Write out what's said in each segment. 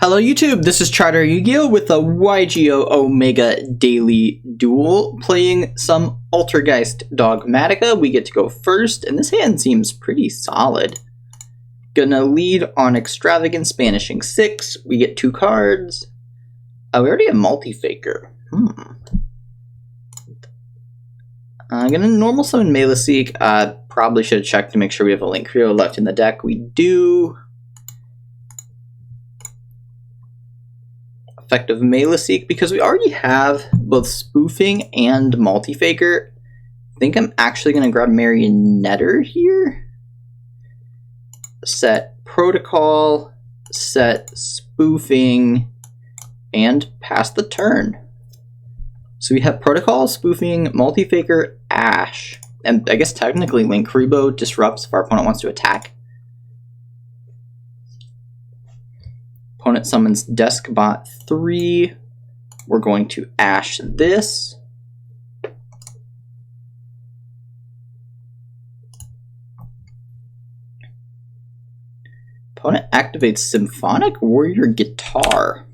Hello YouTube, this is ChardarYuGiOh with a YGO Omega Daily Duel, playing some Altergeist Dogmatika. We get to go first, and this hand seems pretty solid. Gonna lead on Extravagance, banishing 6. We get 2 cards. We already have Multi-Faker. Gonna normal summon Maleseek. Probably should have checked to make sure we have a Link Hero left in the deck. We do. Effective Maleseek, because we already have both Spoofing and Multi-Faker. I think I'm actually going to grab Marionetter here. Set Protocol, set Spoofing, and pass the turn. So we have Protocol, Spoofing, Multi-Faker, Ash. And I guess technically Link Hero disrupts if our opponent wants to attack. Opponent summons Deskbot 3. We're going to Ash this. Opponent activates Symphonic Warrior Guitar.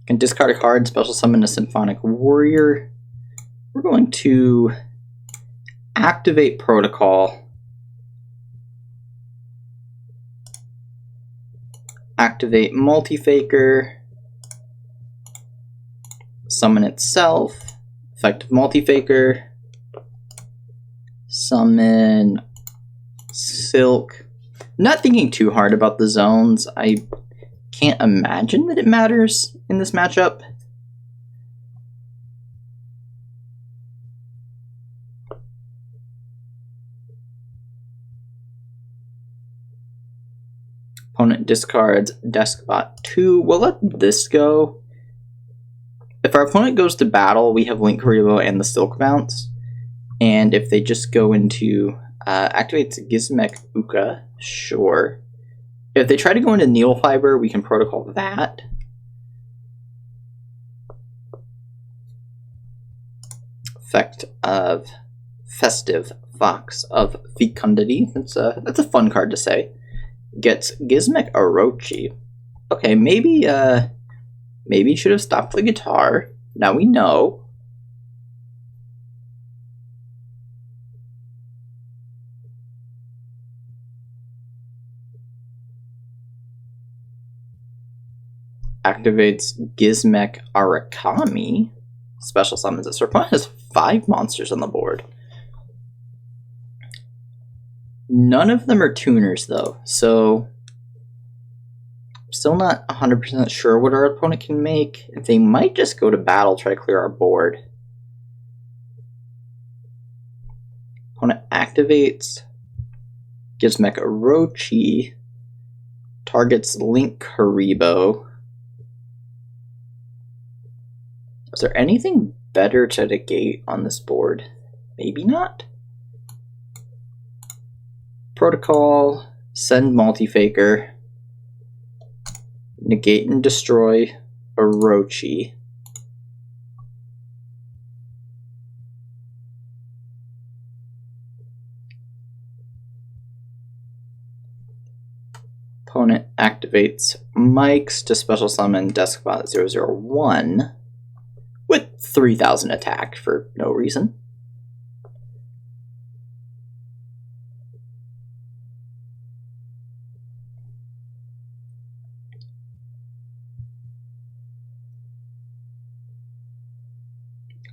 Can discard a card, special summon a Symphonic Warrior. We're going to activate Protocol. Activate Multi-Faker, summon itself, effective Multi-Faker, summon Silk. Not thinking too hard about the zones. I can't imagine that it matters in this matchup. Opponent discards Deskbot 2. We'll let this go. If our opponent goes to battle, we have Link Hero and the Silk Bounce. And if they just go into activates Gizmek Uka, sure. If they try to go into Needle Fiber, we can protocol that. Effect of Festive Fox of Fecundity. That's a fun card to say. Gets Gizmek Orochi. Okay, maybe maybe should have stopped the guitar. Now we know. Activates Gizmek Arakami. Special summons it. So our opponent has 5 monsters on the board. None of them are tuners, though, so I'm still not 100% sure what our opponent can make. They might just go to battle, try to clear our board. Opponent activates, Gizmek Orochi, targets Link Hero. Is there anything better to negate on this board? Maybe not. Protocol, send Multi-Faker, negate and destroy Orochi. Opponent activates Mike's to special summon Deskbot 001 with 3000 attack for no reason.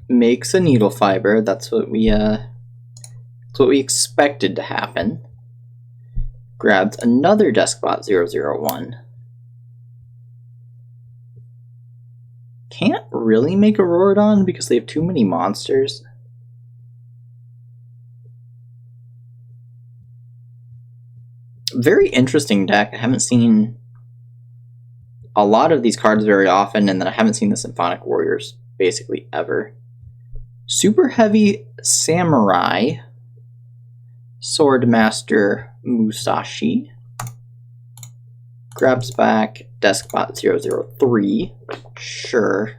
Makes a Needle Fiber. That's what we expected to happen. Grabs another Deskbot 001. Can't really make a Rorodon because they have too many monsters. Very interesting deck. I haven't seen a lot of these cards very often, and then I haven't seen the Symphonic Warriors basically ever. Super Heavy Samurai, Swordmaster Musashi, grabs back Deskbot 003, sure.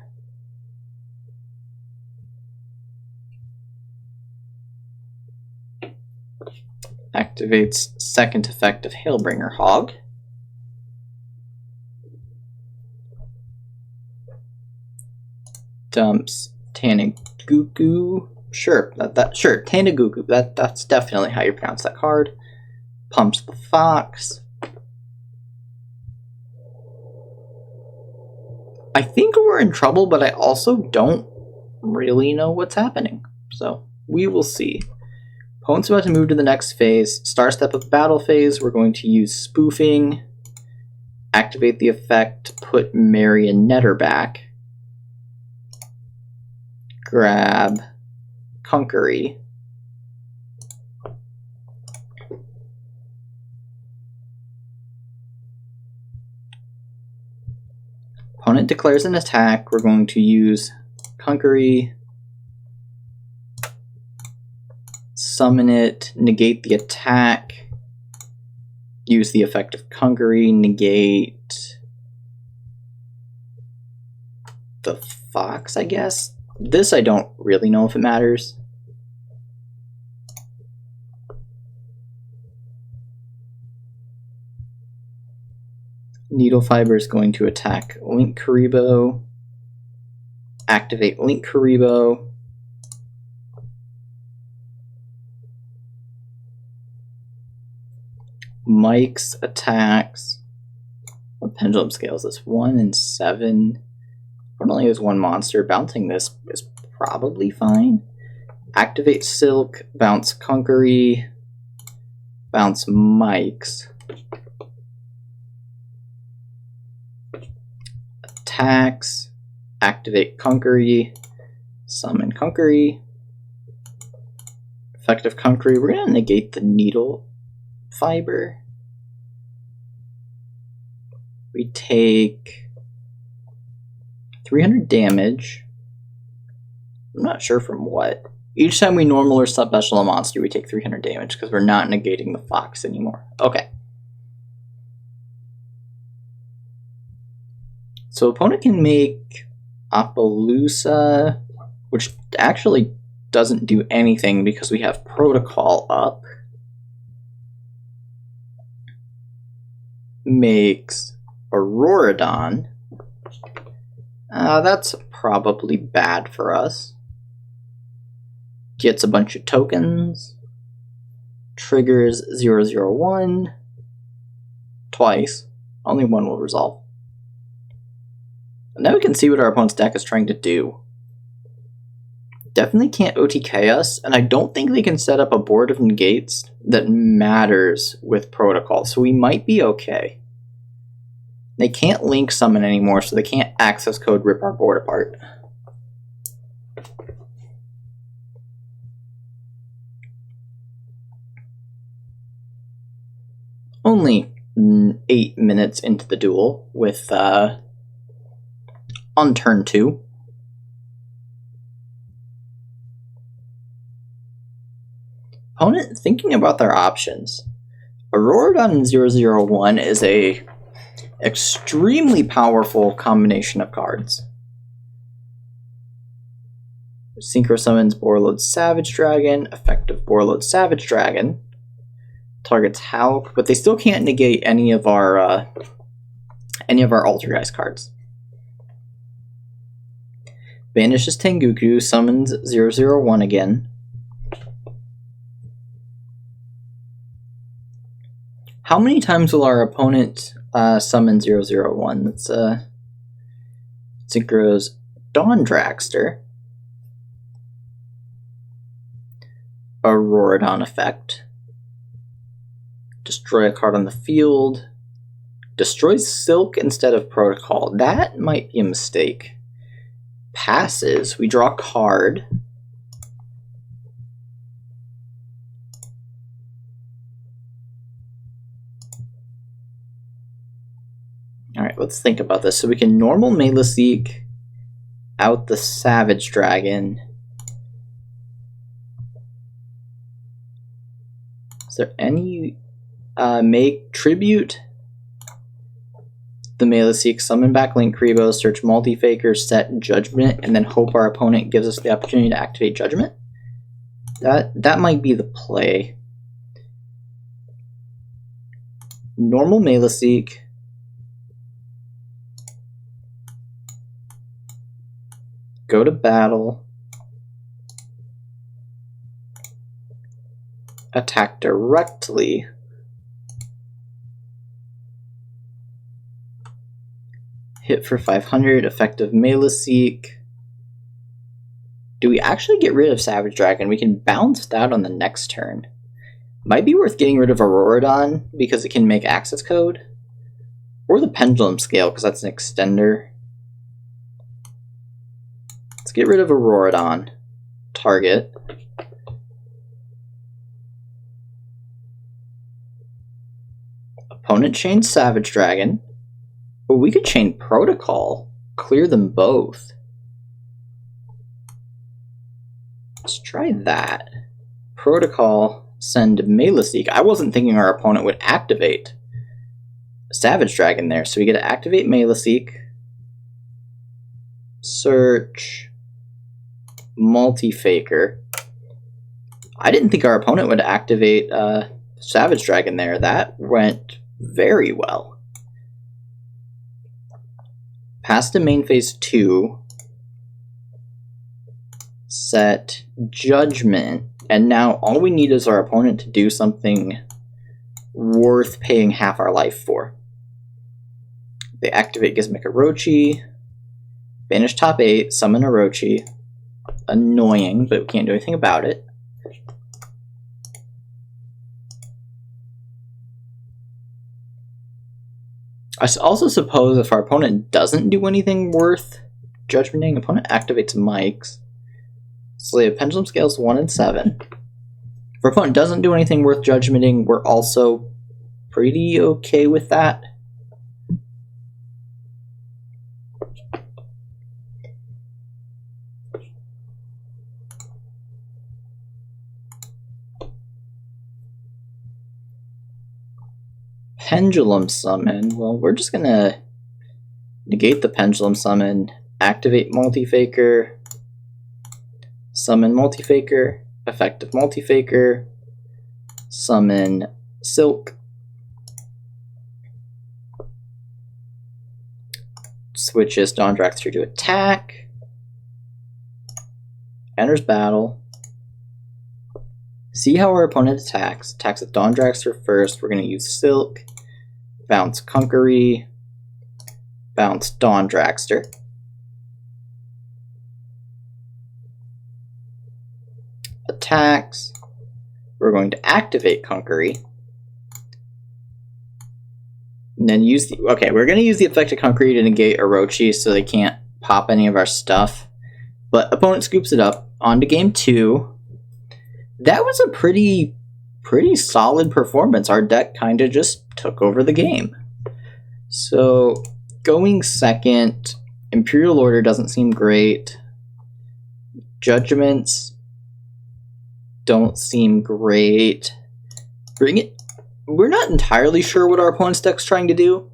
Activates second effect of Hailbringer Hog. Dumps Tanaguku. Sure, sure, Tanaguku. That's definitely how you pronounce that card. Pumps the Fox. I think we're in trouble, but I also don't really know what's happening. So we will see. Opponent's about to move to the next phase. Star step of battle phase. We're going to use spoofing. Activate the effect. Put Marionetter back. Grab Conquery. Opponent declares an attack. We're going to use Conquery, summon it, negate the attack, use the effect of Conquery, negate the Fox, I guess. This I don't really know if it matters. Needle Fiber is going to attack Link Kuriboh. Activate Link Kuriboh. Mike's attacks. What pendulum scale is this? 1 and 7. It only has one monster. Bouncing this is probably fine. Activate Silk. Bounce Conquery. Bounce Mike's. Attacks, activate Conquery, summon Conquery, effective Conquery. We're going to negate the Needle Fiber. We take 300 damage. I'm not sure from what. Each time we normal or special a monster, we take 300 damage because we're not negating the Fox anymore. Okay. So opponent can make Appaloosa, which actually doesn't do anything because we have Protocol up. Makes Auroradon. That's probably bad for us. Gets a bunch of tokens. Triggers 001 twice. Only one will resolve. Now we can see what our opponent's deck is trying to do. Definitely can't OTK us, and I don't think they can set up a board of negates that matters with Protocol, so we might be okay. They can't link summon anymore, so they can't access code rip our board apart. Only 8 minutes into the duel with on turn 2. Opponent thinking about their options. Auroradon 001 is a extremely powerful combination of cards. Synchro summons Borreload Savage Dragon, effective Borreload Savage Dragon. Targets Hulk, but they still can't negate any of our Altergeist cards. Banishes Tengoku, summons 001 again. How many times will our opponent summon 001? That's Synchro's Dawn Dragster. Auroradon effect. Destroy a card on the field. Destroys Silk instead of Protocol. That might be a mistake. Passes. We draw a card. Alright, let's think about this. So we can normal Maleseek out the Savage Dragon. Is there any make tribute? The Maleseek, summon back Link Kuriboh, search Multi-Faker, set Judgment, and then hope our opponent gives us the opportunity to activate Judgment? That might be the play. Normal Maleseek. go to battle, attack directly, hit for 500, effective melee seek. Do we actually get rid of Savage Dragon? We can bounce that on the next turn. Might be worth getting rid of Auroradon because it can make access code. Or the Pendulum Scale because that's an extender. Let's get rid of Auroradon. Target. Opponent chains Savage Dragon. But we could chain Protocol. Clear them both. Let's try that. Protocol. Send Melee Seek. I wasn't thinking our opponent would activate Savage Dragon there, so we get to activate Melee Seek. Search. Multi-Faker. I didn't think our opponent would activate Savage Dragon there. That went very well. Pass to main phase 2. Set Judgment. And now all we need is our opponent to do something worth paying half our life for. They activate Gizmek Orochi, banish top 8, summon Orochi. Annoying, but we can't do anything about it. I also suppose if our opponent doesn't do anything worth judgmenting, opponent activates Mike's. So they have Pendulum Scales 1 and 7. If our opponent doesn't do anything worth judgmenting, we're also pretty okay with that. Pendulum Summon. Well, we're just gonna negate the Pendulum Summon, activate Multi-Faker, summon Multi-Faker, effective Multi-Faker, summon Silk, switches Dawn Dragster to attack, enters battle. See how our opponent attacks. Attacks with Dawn Dragster first. We're going to use Silk, bounce Conkery, bounce Dawn Dragster. Attacks. We're going to activate Conkery. And then use the... Okay, we're going to use the effect of Conkery to negate Orochi so they can't pop any of our stuff. But opponent scoops it up. On to game 2. That was a pretty solid performance. Our deck kind of just took over the game. So, going second, Imperial Order doesn't seem great. Judgments don't seem great. Bring it. We're not entirely sure what our opponent's deck's trying to do,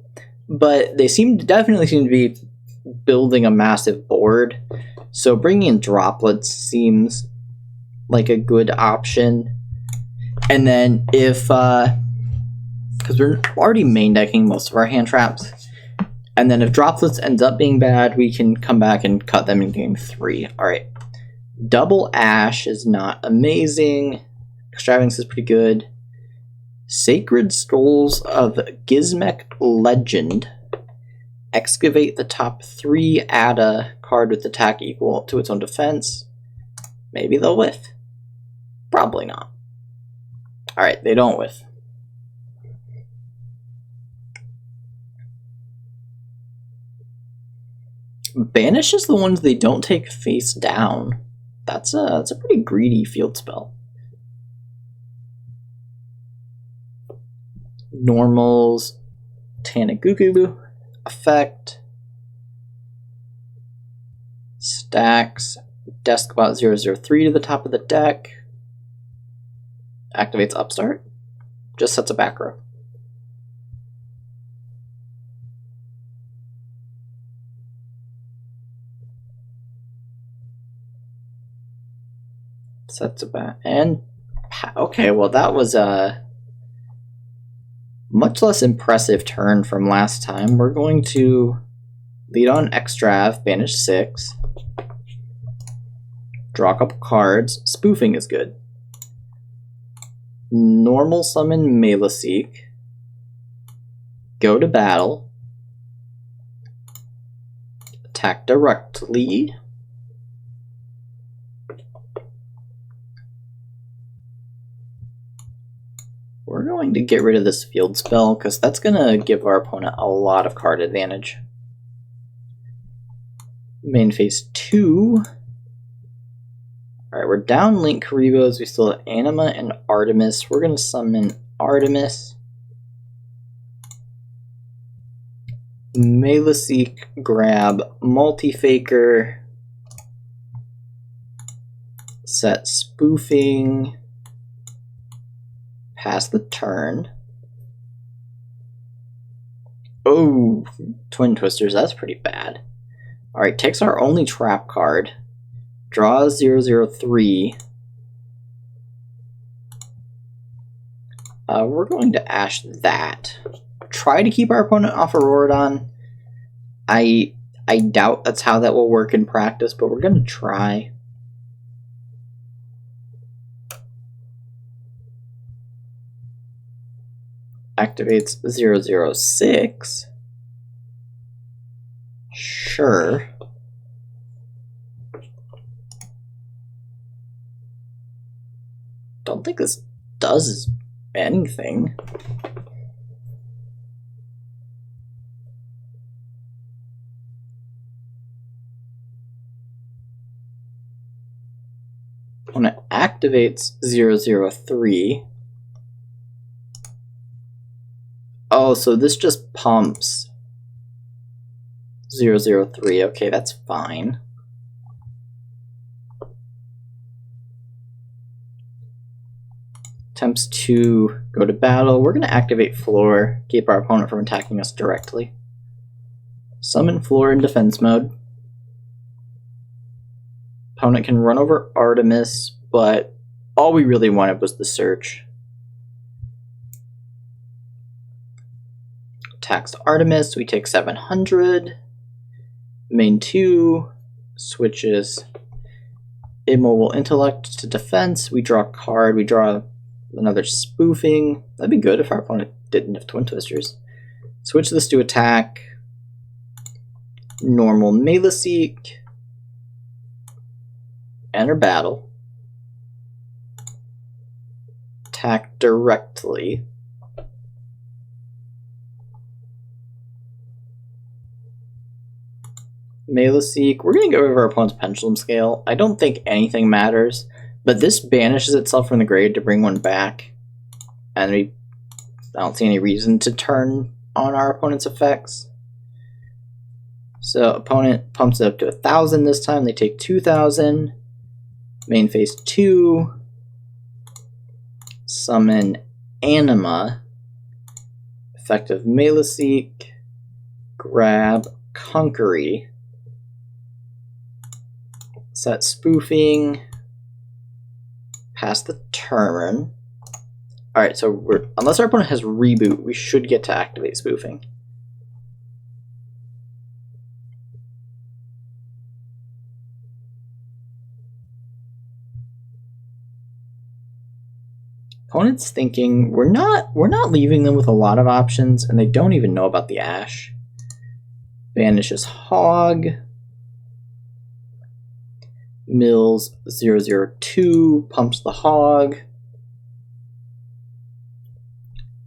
but they definitely seem to be building a massive board. So bringing in Droplets seems like a good option. And then if, because we're already main decking most of our hand traps, and then if Droplets ends up being bad, we can come back and cut them in game 3. All right. Double Ash is not amazing. Extravagance is pretty good. Sacred Skulls of Gizmek Legend. Excavate the top 3, add a card with attack equal to its own defense. Maybe they'll whiff. Probably not. Alright, they don't whiff. Banish is the ones they don't take face down. That's a pretty greedy field spell. Normals, Tanagugu, effect, stacks, Deskbot 003 to the top of the deck, activates Upstart, just sets a back row. Sets a back, and okay, well that was a much less impressive turn from last time. We're going to lead on Extrav, banish 6. Draw a couple cards. Spoofing is good. Normal summon Maleseek. Go to battle. Attack directly. We're going to get rid of this field spell because that's going to give our opponent a lot of card advantage. Main phase 2. Alright, we're down Link Karibos. We still have Anima and Artemis. We're going to summon Artemis. Maleseek, grab Multi-Faker. Set Spoofing. Pass the turn. Oh, Twin Twisters, that's pretty bad. Alright, takes our only trap card. Draws 0/0/3. We're going to Ash that. Try to keep our opponent off a Auroradon. I doubt that's how that will work in practice, but we're going to try. Activates 0/0/6. Sure. Don't think this does anything. When it activates 0/0/3. Oh, so this just pumps 0/0/3. Okay, that's fine. Attempts to go to battle. We're going to activate Floor, keep our opponent from attacking us directly. Summon Floor in defense mode. Opponent can run over Artemis, but all we really wanted was the search. Attacks Artemis, we take 700. Main 2 switches Immobile Intellect to defense. We draw a card, we draw another Spoofing. That'd be good if our opponent didn't have Twin Twisters. Switch this to attack. Normal Maleseek. Enter battle. Attack directly. Maleseek. We're going to get rid of our opponent's Pendulum Scale. I don't think anything matters, but this banishes itself from the grave to bring one back. And I don't see any reason to turn on our opponent's effects. So opponent pumps it up to 1,000 this time. They take 2,000. Main phase 2. Summon Anima. Effective Maleseek. Grab Conquery. Set Spoofing. Pass the turn. Alright, so unless our opponent has Reboot, we should get to activate Spoofing. Opponent's thinking we're not leaving them with a lot of options, and they don't even know about the Ash. Banishes Hog. Mills 0/0/2, pumps the Hog.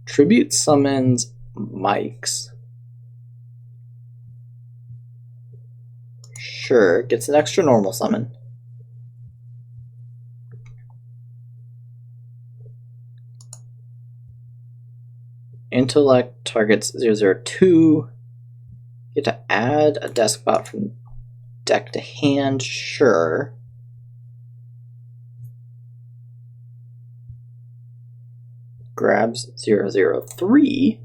Tribute summons Mike's. Sure, gets an extra normal summon. Intellect targets 0/0/2. Get to add a Deskbot from deck to hand, sure. Grabs 0/0/3.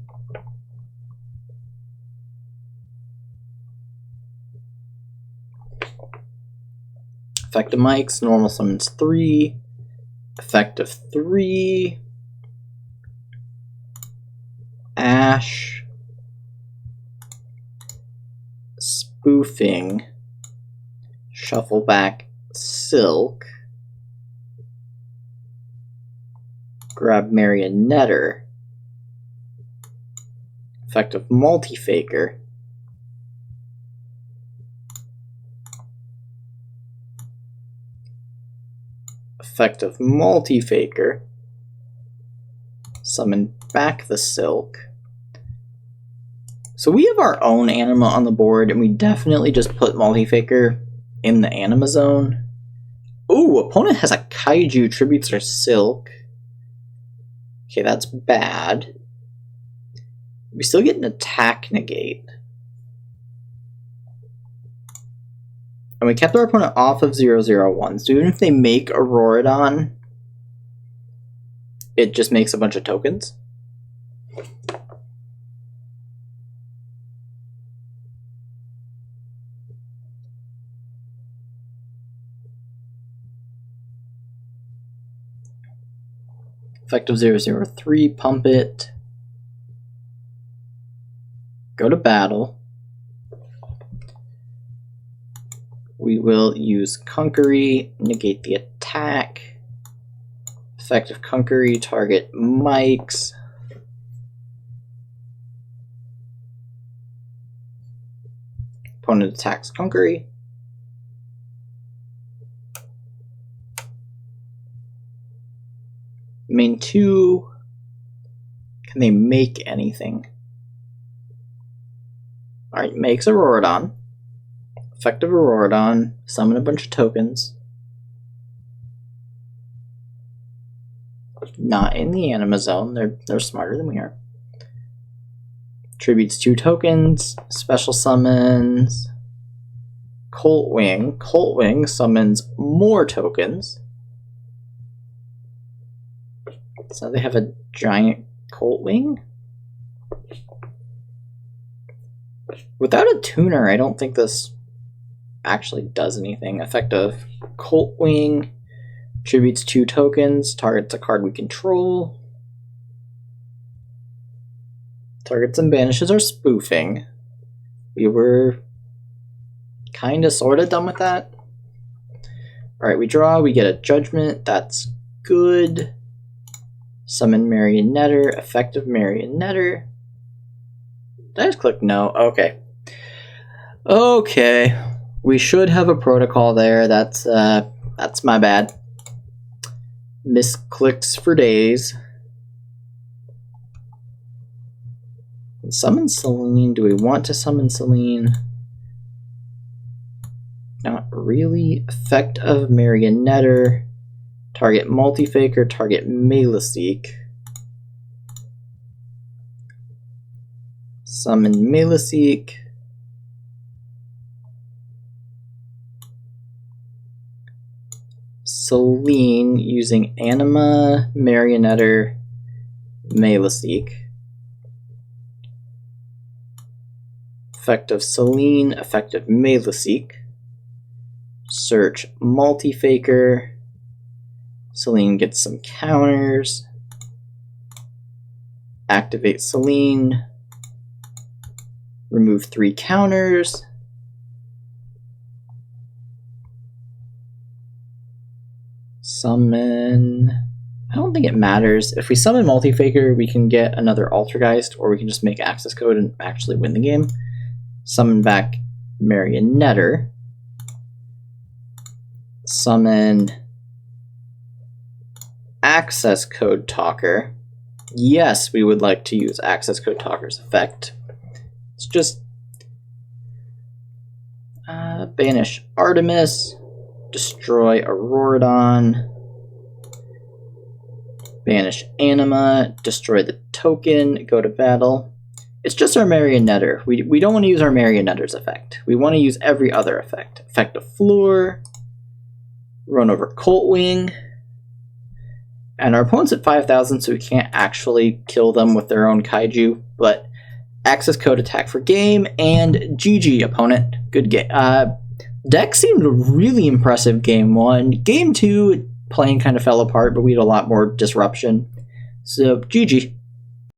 Effective Mike's, normal summons 3. Effective 3. Ash. Spoofing. Shuffle back Silk. Grab Marionetter. Effect of Multi-Faker. Effect of Multi-Faker. Summon back the Silk. So we have our own anima on the board, and we definitely just put Multi-Faker in the anima zone. Ooh, opponent has a Kaiju, tributes our Silk. Okay, that's bad. We still get an attack negate. And we kept our opponent off of 0/0/1, so even if they make Auroradon, it just makes a bunch of tokens. Effective 0/0/3, pump it. Go to battle. We will use Conquery, negate the attack. Effective Conquery, target Mike's. Opponent attacks Conquery. Main 2. Can they make anything? Alright, makes Auroradon. Effective Auroradon. Summon a bunch of tokens. Not in the anima zone. They're smarter than we are. Tributes 2 tokens. Special summons Colt Wing. Colt Wing summons more tokens. So they have a giant Colt Wing? Without a tuner, I don't think this actually does anything. Effective Colt Wing. Tributes 2 tokens. Targets a card we control. Targets and banishes are spoofing. We were kinda sorta done with that. Alright, we draw, we get a judgment. That's good. Summon Marionetter. Effective Marionetter. Did I just click no? Okay. Okay. We should have a protocol there. That's my bad. Misclicks for days. Summon Celine. Do we want to summon Celine? Not really. Effect of Marionetter. Target Multi-Faker. Target Maleseek. Summon Maleseek. Celine using Anima, Marionetter, Maleseek. Effective Celine, effective Maleseek. Search Multi-Faker. Celine gets some counters. Activate Celine. Remove 3 counters. Summon. I don't think it matters. If we summon Multi-Faker, we can get another Altergeist, or we can just make access code and actually win the game. Summon back Marionetter. Summon Access Code Talker. Yes, we would like to use Access Code Talker's effect. Let's just banish Artemis. Destroy Auroradon. Banish Anima. Destroy the token. Go to battle. It's just our Marionetter. We don't want to use our Marionetter's effect. We want to use every other effect. Effect of Floor. Run over Colt Wing. And our opponent's at 5,000, so we can't actually kill them with their own Kaiju. But access code attack for game, and GG, opponent. Good game. Deck seemed really impressive game 1. Game 2, playing kind of fell apart, but we had a lot more disruption. So, GG.